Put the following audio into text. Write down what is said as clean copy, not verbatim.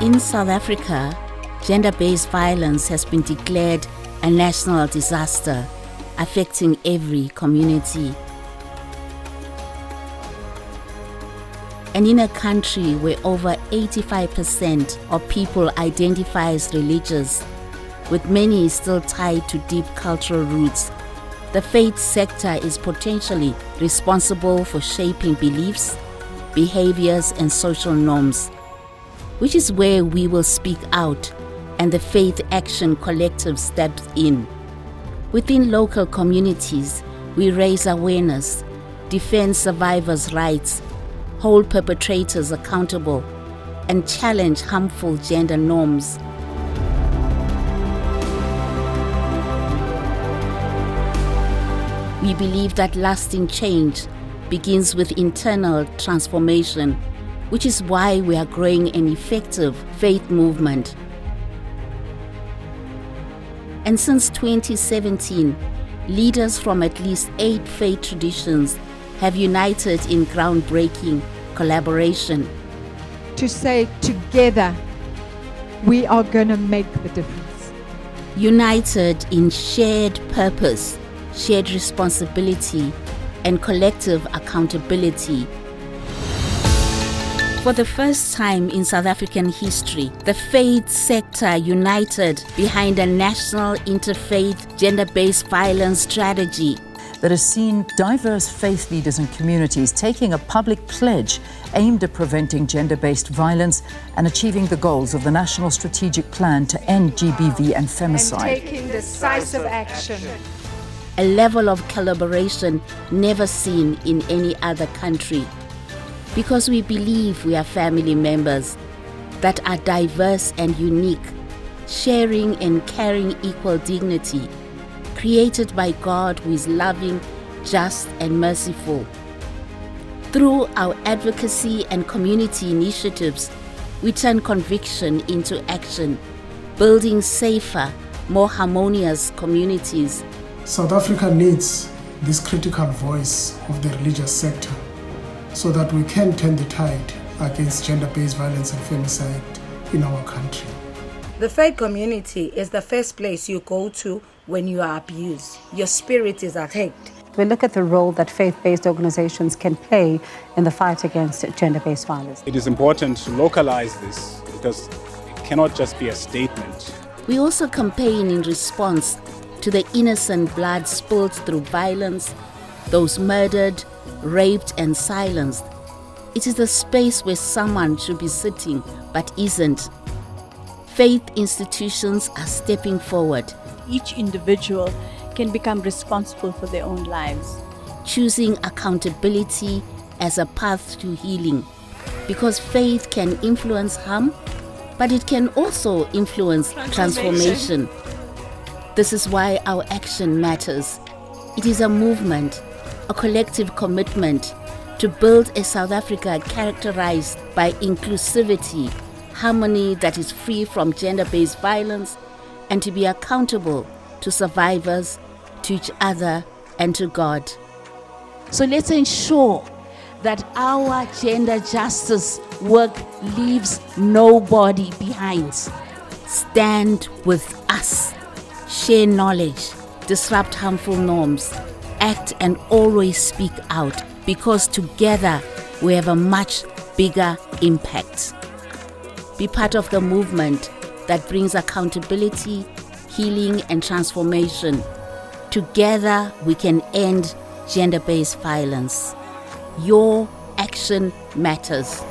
In South Africa, gender-based violence has been declared a national disaster affecting every community. And in a country where over 85% of people identify as religious, with many still tied to deep cultural roots, the faith sector is potentially responsible for shaping beliefs, behaviors, and social norms, which is where we will speak out and the Faith Action Collective steps in. Within local communities, we raise awareness, defend survivors' rights, hold perpetrators accountable, and challenge harmful gender norms. We believe that lasting change begins with internal transformation, which is why we are growing an effective faith movement. And since 2017, leaders from at least 8 faith traditions have united in groundbreaking collaboration. To say together, we are going to make the difference. United in shared purpose, shared responsibility, and collective accountability. For the first time in South African history, the faith sector united behind a national interfaith gender-based violence strategy that has seen diverse faith leaders and communities taking a public pledge aimed at preventing gender-based violence and achieving the goals of the National Strategic Plan to end GBV and femicide. And taking decisive action. A level of collaboration never seen in any other country. Because we believe we are family members that are diverse and unique, sharing and carrying equal dignity, created by God who is loving, just, and merciful. Through our advocacy and community initiatives, we turn conviction into action, building safer, more harmonious communities. South Africa needs this critical voice of the religious sector so that we can turn the tide against gender-based violence and femicide in our country. The faith community is the first place you go to when you are abused. Your spirit is attacked. We look at the role that faith-based organizations can play in the fight against gender-based violence. It is important to localize this because it cannot just be a statement. We also campaign in response to the innocent blood spilled through violence, those murdered, raped, and silenced. It is the space where someone should be sitting but isn't. Faith institutions are stepping forward. Each individual can become responsible for their own lives, choosing accountability as a path to healing. Because faith can influence harm, but it can also influence transformation. This is why our action matters. It is a movement, a collective commitment to build a South Africa characterized by inclusivity, harmony that is free from gender-based violence, and to be accountable to survivors, to each other, and to God. So let's ensure that our gender justice work leaves nobody behind. Stand with us. Share knowledge, disrupt harmful norms, act and always speak out, because together we have a much bigger impact. Be part of the movement that brings accountability, healing, and transformation. Together we can end gender-based violence. Your action matters.